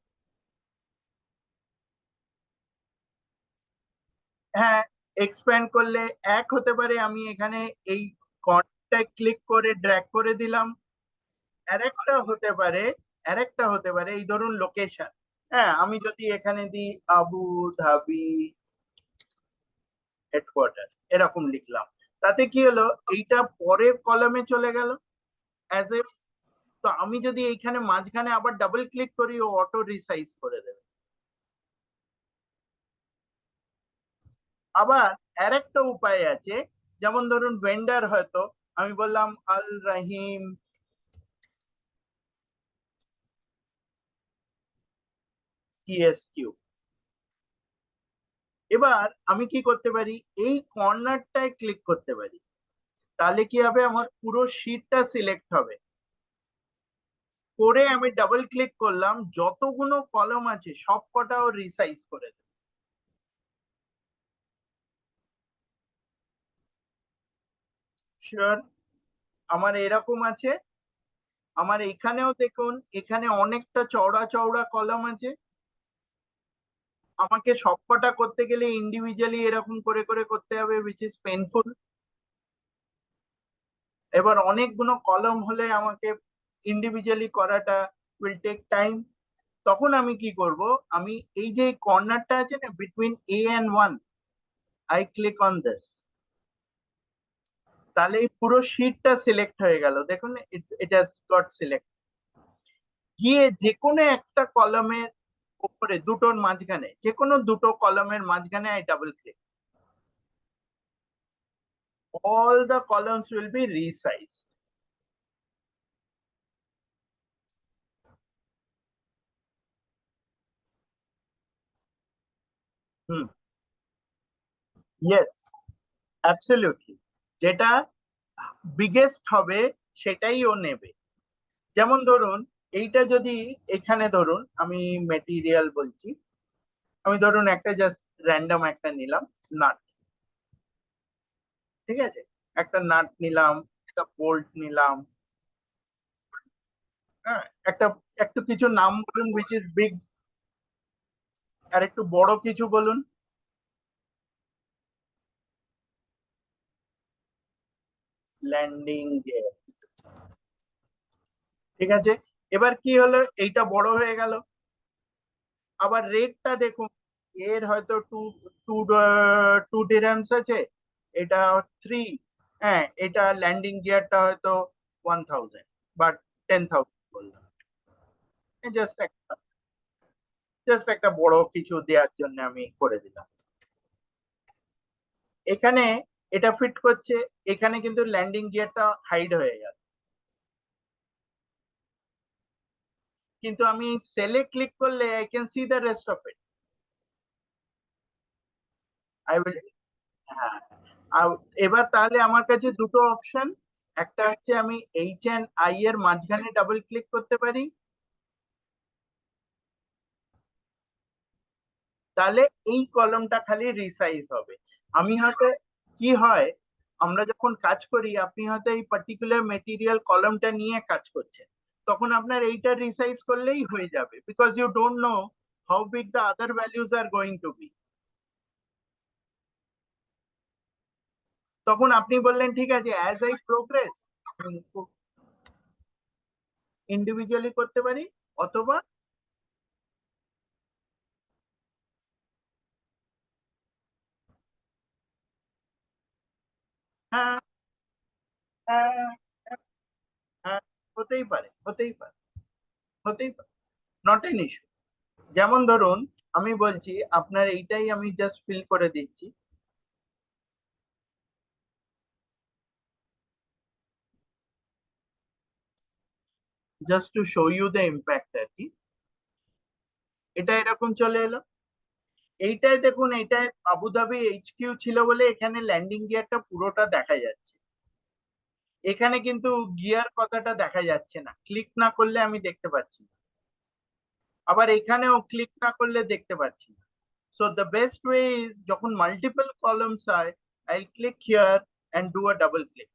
হ্যাঁ, এক্সপ্যান্ড করলে এক হতে পারে আমি এখানে এই কর্নারটায় ক্লিক করে ড্র্যাগ করে দিলাম। আরেকটা হতে পারে, আরেকটা হতে পারে এই ধরুন লোকেশন। হ্যাঁ, আমি যদি এখানে দিই আবু ধাবি হেডকোয়ার্টার এরকম লিখলাম, তাতে কি হলো, এইটা পরের কলামে চলে গেল অ্যাজ এ। তো আমি যদি এইখানে মাঝখানে আবার ডাবল ক্লিক করি, ও অটো রিসাইজ করে দেবে। আবার আরেকটা উপায় আছে, যেমন ধরুন ভেন্ডার হয়তো আমি বললাম আল রাহিম TSQ। এবার আমি কি করতে পারি, এই কর্নারটায় ক্লিক করতে পারি, তাহলে কি হবে, আমার পুরো শিটটা সিলেক্ট হবে। করে আমি ডাবল ক্লিক করলাম, যতগুলো কলম আছে সব কটাও রিসাইজ করে দেবে। শিওর, আমার এরকম আছে। আমার এখানেও দেখুন, এখানে অনেকটা চওড়া চওড়া কলম আছে। আমাকে সবকটা করতে গেলে ইন্ডিভিজুয়ালি এরকম করে করে করতে হবে, উইচ ইজ পেনফুল। এবার অনেকগুলো কলম হলে আমাকে ইন্ডিভিজুয়ালি করাটা উইল টেক টাইম। তখন আমি কি করব, আমি এই যে কর্নারটা আছে না between A and 1, I click on this. তাহলে এই পুরো শিটটা সিলেক্ট হয়ে গেল, দেখুন ইট হ্যাজ গট সিলেক্ট। গিয়ে যে কোনো একটা কলমের উপরে, দুটোর মাঝখানে, যে কোনো দুটো কলমের মাঝখানে I double click, all the columns will be resized. Hmm, yes, absolutely. যেটা বিগেস্ট হবে সেটাই ও নেবে। যেমন ধরুন এইটা যদি, এখানে ধরুন আমি মেটেরিয়াল বলছি, আমি ধরুন একটা জাস্ট র্যান্ডম একটা নিলাম, নাট। ঠিক আছে, একটা নাট নিলাম, একটা বোল্ট নিলাম। হ্যাঁ, একটা একটু কিছু নাম বলুন উইচ ইজ বিগ, আর একটু বড় কিছু বলুন। Landing gear. ঠিক আছে, এবার কি হলো, এইটা বড় হয়ে গেল। আবার রেটটা দেখুন, এর হয়তো টু টু টু ডিরামস আছে, এটা 3। হ্যাঁ, এটা ল্যান্ডিং গিয়ারটা হয়তো 1000 বা 10,000 বললাম। জাস্ট একটা, জাস্ট একটা বড় কিছু দেওয়ার জন্য আমি করে দিলাম। এখানে এটা ফিট করছে, এখানে কিন্তু ল্যান্ডিং গিয়ারটা হাইড হয়ে গেল। কিন্তু আমি সেলে ক্লিক করলে I can see the rest of it. I will, হ্যাঁ। আর এবার তাহলে আমার কাছে দুটো অপশন, একটা হচ্ছে আমি H and I এর মাঝখানে ডাবল ক্লিক করতে পারি, তাহলে এই কলমটা খালি রিসাইজ হবে। আমি হয়তো, কি হয়, আমরা যখন কাজ করি, আপনি হয়তো এই পার্টিকুলার মেটেরিয়াল কলমটা নিয়ে কাজ করছেন, তখন আপনার এইটা রিসাইজ করলেই হয়ে যাবে, because you don't know how big the other values are going to be. তখন আপনি বললেন ঠিক আছে, অ্যাজ আই প্রোগ্রেস ইন্ডিভিজুয়ালি করতে পারি, অথবা হ্যাঁ, হ্যাঁ, হ্যাঁ, হতেই পারে, হতেই পারে, হতেই পারে, নট এন ইস্যু। যেমন ধরুন আমি বলছি আপনার এইটাই আমি জাস্ট ফিল করে দিচ্ছি, just to show you the impact আর কি। এটা এরকম চলে এলো। এইটাই দেখুন, এইটাই আবুধাবি HQ ছিল বলে এখানে ল্যান্ডিং গিয়ারটা পুরোটা দেখা যাচ্ছে। এখানে কিন্তু গিয়ার কথাটা দেখা যাচ্ছে না, ক্লিক না করলে আমি দেখতে পাচ্ছি না। আবার এখানেও ক্লিক না করলে দেখতে পাচ্ছি না। So the best way is যখন multiple columns হয়, I'll click here and do a double click.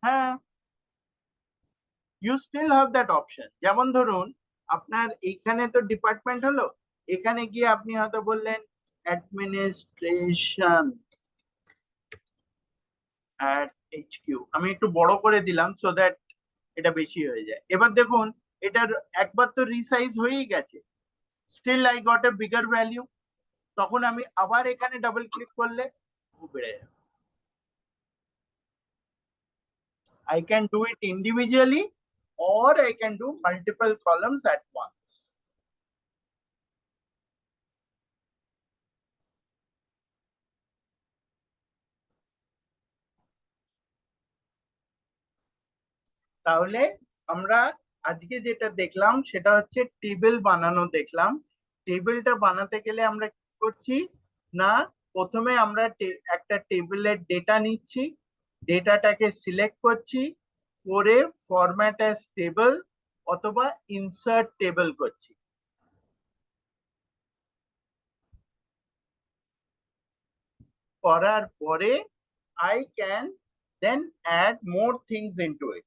হ্যাঁ, you still have that option. যেমন ধরুন আপনার এইখানে তো ডিপার্টমেন্ট হলো, এখানে গিয়ে আপনি হয়তো বললেন অ্যাডমিনিস্ট্রেশন at HQ, আমি একটু বড় করে দিলাম সো দ্যাট এটা বেশি হয়ে যায়। এবার দেখুন এটার একবার তো রিসাইজ হয়েই গেছে, still I got a bigger value. তখন আমি আবার এখানে ডাবল ক্লিক করলে ও বেড়ে যাবে। I can do it individually or I can do multiple columns at once. তাহলে আমরা আজকে যেটা দেখলাম সেটা হচ্ছে টেবিল বানানো দেখলাম। টেবিলটা বানাতে গেলে আমরা কি করছি না, প্রথমে আমরা একটা টেবিলের ডেটা নিচ্ছি, ডেটাটাকে সিলেক্ট করছি, করে ফরম্যাট অ্যাজ টেবল অথবা ইনসার্ট টেবল করছি। করার পরে I can then add more things into it.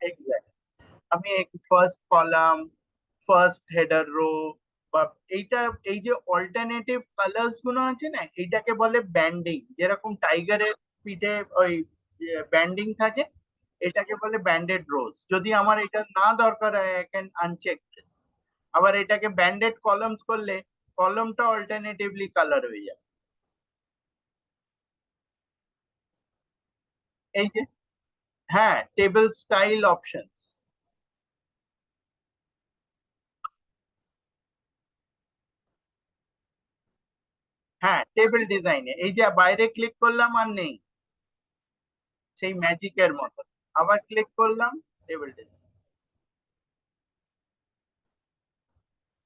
Exactly. আমি first column, first header row, বা এইটা এই যে অল্টারনেটিভ কালার্স গুলো আছে না, এইটাকে বলে ব্যান্ডিং। যেরকম টাইগারের পিঠে ওই ব্যান্ডিং থাকে, এটাকে বলে ব্যান্ডেড রোজ। যদি আমার এটা না দরকার হয় আই ক্যান আনচেক দিস। আবার এটাকে ব্যান্ডেড কলামস করলে কলমটা অল্টারনেটিভলি কালার হয়ে যাবে। এই যে হ্যাঁ, টেবিল স্টাইল অপশনস। হ্যাঁ, টেবিল ডিজাইনে এই যে বাইরে ক্লিক করলাম আর নেই, সেই ম্যাজিকের মতো। আবার ক্লিক করলাম, টেবিল ডিজাইন।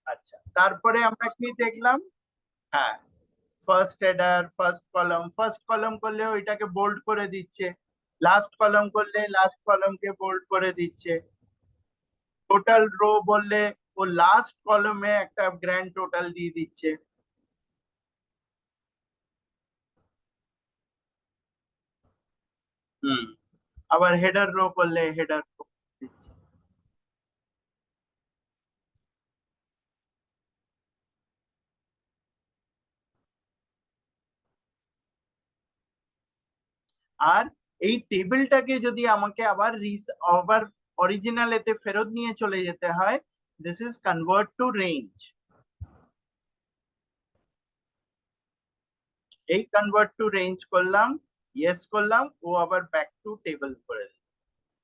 আচ্ছা, তারপরে আমরা কি দেখলাম? হ্যাঁ, first header, first column, first column করলে ওইটাকে বোল্ড করে দিচ্ছে, লাস্ট কলাম করলে লাস্ট কলামকে বোল্ড করে দিচ্ছে, টোটাল রো বললে ও লাস্ট কলামে একটা গ্র্যান্ড টোটাল দিয়ে দিচ্ছে। হুম, আবার হেডার রো করলে হেডার রো দিচ্ছে। আর এই টেবিলটাকে যদি আমাকে আবার অরিজিনাল এতে ফেরত নিয়ে চলে যেতে হয়, this is convert to range. এই কনভার্ট টু রেঞ্জ করলাম, ইয়েস করলাম, ও আবার ব্যাক টু টেবিল করে দিল।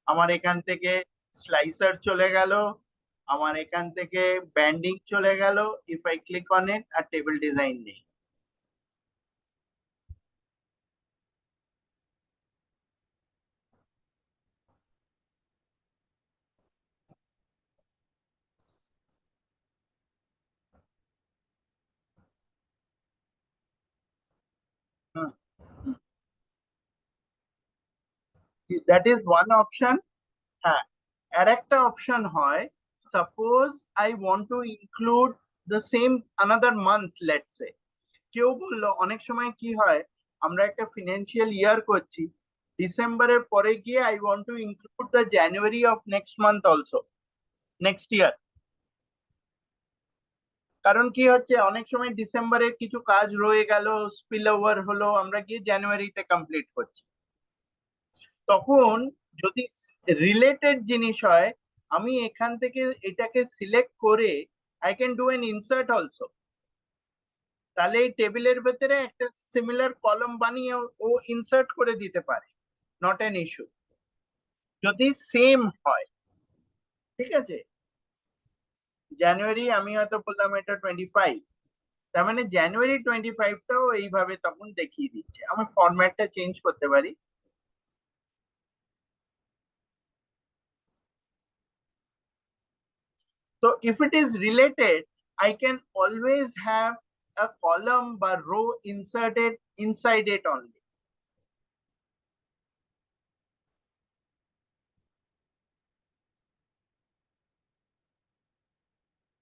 আমার এখান থেকে স্লাইসার চলে গেল, আমার এখান থেকে ব্যান্ডিং চলে গেল, if I click on it, আর টেবিল ডিজাইন নেই। That is one option. হ্যাঁ, আর একটা অপশন হয়, suppose I want to include the same another month, let's say. কেউ বললো অনেক সময় কি হয়, আমরা একটা ফিনান্সিয়াল ইয়ার করছি, ডিসেম্বরের পরে গিয়ে I want to include the January of next month also, next year. কারণ কি হচ্ছে, অনেক সময় ডিসেম্বরের কিছু কাজ রয়ে গেল, স্পিল ওভার হলো, আমরা গিয়ে জানুয়ারিতে কমপ্লিট করছি। তখন যদি রিলেটেড জিনিস হয়, আমি এখান থেকে এটাকে সিলেক্ট করে I can do N insert also. তাহলে এই টেবিলের ভেতরে একটা সিমিলার কলম বানিয়ে ও ইনসার্ট করে দিতে পারে, নট এন ইস্যু, যদি সেম হয়। ঠিক আছে, জানুয়ারি আমি হয়তো বললাম এটা 25, তার মানে জানুয়ারি 25টাও এইভাবে তখন দেখিয়ে দিচ্ছে। আমার ফরম্যাটটা চেঞ্জ করতে পারি। So if it is related, I can always have a column or row inserted inside it only.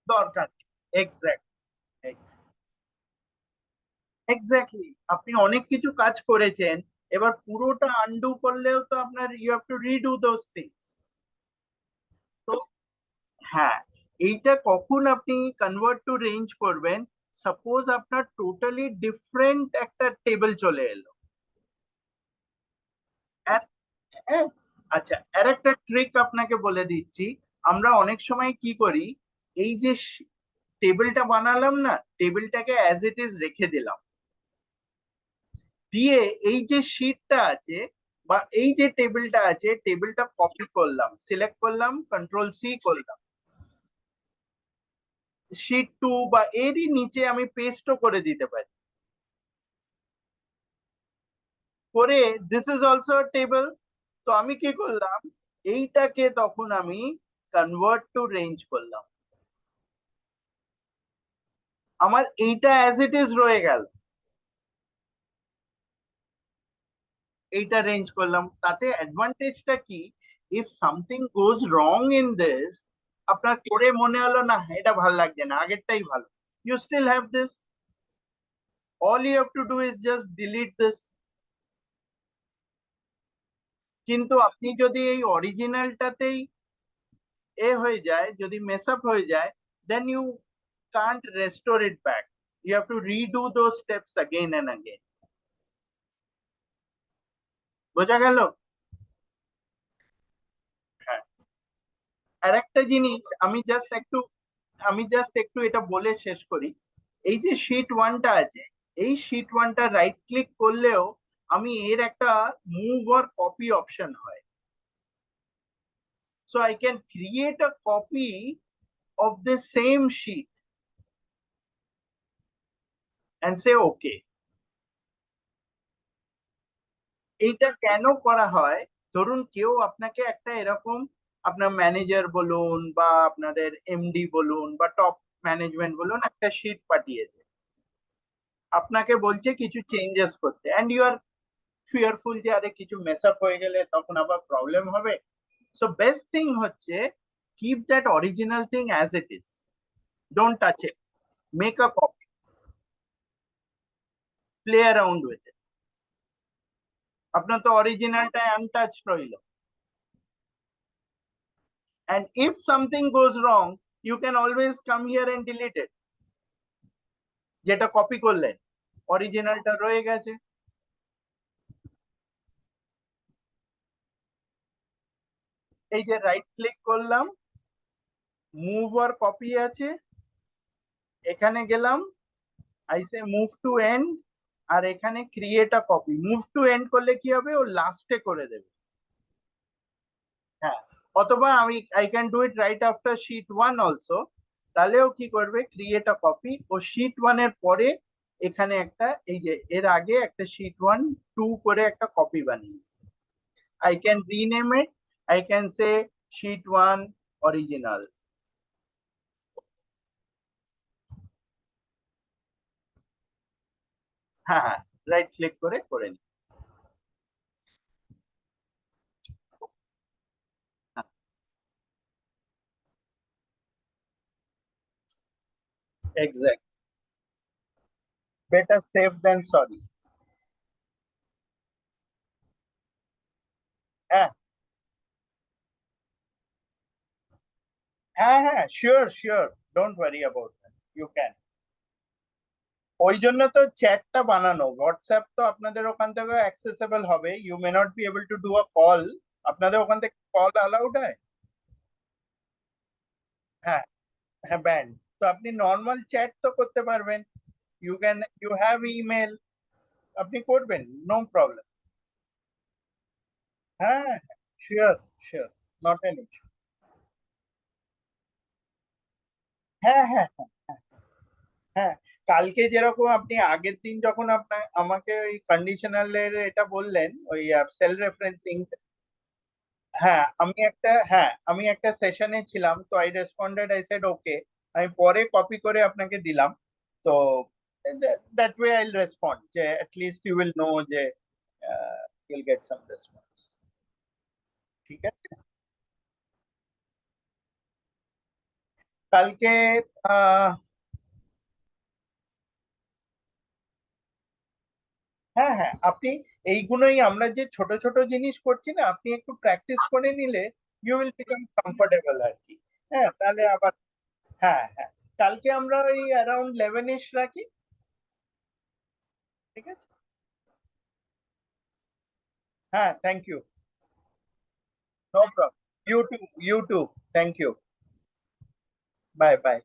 দরকার এক্স্যাক্ট এক্স্যাক্টলি আপনি অনেক কিছু কাজ করেছেন, এবার পুরোটা আনডু করলেও তো আপনার you have to redo those things. তো হ্যাঁ, এইটা কখন আপনি কনভার্ট টু রেঞ্জ করবেন, সাপোজ আপনার টোটালি ডিফারেন্ট একটা টেবিল চলে এলো। আর হ্যাঁ, আচ্ছা আর একটা ট্রিক আপনাকে বলে দিচ্ছি। আমরা অনেক সময় কি করি, এই যে টেবিলটা বানালাম না, টেবিলটাকে অ্যাজ ইট ইজ রেখে দিলাম, দিয়ে এই যে শিটটা আছে বা এই যে টেবিলটা আছে, টেবিলটা কপি করলাম, সিলেক্ট করলাম, কন্ট্রোল সি করলাম, শিট 2 বা এরই নিচে আমি পেস্টও করে দিতে পারি, করে দিস ইজ অলসো টেবিল। তো আমি কি করলাম, এইটাকে তখন আমি কনভার্ট টু রেঞ্জ করলাম, আমার এইটা অ্যাজ ইট ইজ রয়ে গেল, এইটা রেঞ্জ করলাম। তাতে অ্যাডভান্টেজটা কি, if something goes wrong in this, আপনার করে মনে হলো না এটা ভালো লাগছে না, আগেরটাই ভালো, you still have this, all you have to do is just delete this. কিন্তু আপনি যদি এই অরিজিনালটাতেই এ হয়ে যায়, যদি মেস আপ হয়ে যায়, then you can't restore it back, you have to redo those steps again and again. বোঝা গেল? হ্যাঁ, আর একটা জিনিস আমি জাস্ট একটু এটা বলে শেষ করি। এই যে শিট ওয়ানটা আছে, এই শিট ওয়ানটা রাইট ক্লিক করলেও আমি এর একটা মুভ অর কপি অপশন হয়, so I can create a copy of the same sheet and say okay. এইটা কেন করা হয়, ধরুন কেউ আপনাকে একটা এরকম, আপনার ম্যানেজার বলুন বা আপনাদের এমডি বলুন বা টপ ম্যানেজমেন্ট বলুন, একটা শিট পাঠিয়েছে, আপনাকে বলছে কিছু চেঞ্জেস করতে, এন্ড ইউ আর ফিয়ারফুল যে আরে কিছু মেস আপ হয়ে গেলে তখন আবার প্রবলেম হবে। সো বেস্ট থিং হচ্ছে, keep that original thing as it is, don't touch it, make a copy, play around with it, আপনার তো অরিজিনালটা আনটাচ রইল। And if something goes wrong, you can always come here and delete it. যেটা copy করলেন, অরিজিনালটা রয়ে গেছে। এই যে রাইট ক্লিক করলাম, মুভ আর কপি আছে, এখানে গেলাম, I say move to end, আর এখানে create a copy, move to end করলে কি হবে, ও লাস্টে করে দেবে। হ্যাঁ, অথবা আমি I can do it right after sheet one also, তাহলেও কি করবে, ক্রিয়েট আ কপি, ও শিট ওয়ান এর পরে এখানে একটা, এই যে এর আগে একটা শিট ওয়ান টু করে একটা কপি বানিয়ে, I can rename it. I can say sheet one original. হ্যাঁ হ্যাঁ, রাইট ক্লিক করে নিই। Exact, better safe than sorry. হ্যাঁ হ্যাঁ হ্যাঁ, sure sure, don't worry about that, you can. ওই জন্য তো চ্যাটটা বানানো, হোয়াটসঅ্যাপ তো আপনাদের ওখান থেকে অ্যাক্সেসেবল হবে, you may not be able to do a call, আপনাদের ওখান থেকে কল অ্যালাউড হয়? হ্যাঁ হ্যাঁ, ব্যান্ড, তো আপনি নর্মাল চ্যাট তো করতে পারবেন, you can, you have email, আপনি করবেন, নো প্রবলেম। হ্যাঁ, sure sure, not an issue. হ্যাঁ হ্যাঁ হ্যাঁ হ্যাঁ, কালকে যেরকম আপনি আগের দিন যখন আপনার আমাকে ওই কন্ডিশনালের এটা বললেন, ওই সেল রেফারেন্সিং, আমি একটা সেশনে ছিলাম, তো I responded, I said okay. আমি পরে কপি করে আপনাকে দিলাম। তো দ্যাট ওয়ে আইল রেসপন্ড, যে at least you will know যে ইউল গেট সাম রেসপন্স। ঠিক আছে। কালকে আহ হ্যাঁ, হ্যাঁ, আপনি এইগুলোই, আমরা যে ছোট ছোট জিনিস করছি না, আপনি একটু প্র্যাকটিস করে নিলে ইউ উইল বিকাম কমফোর্টেবল আর কি। হ্যাঁ, তাহলে আবার, হ্যাঁ, হ্যাঁ, কালকে আমরা ওই অ্যারাউন্ড 11-ish রাখি। ঠিক আছে। হ্যাঁ, thank you. No problem. You too, you too. Thank you. Bye by.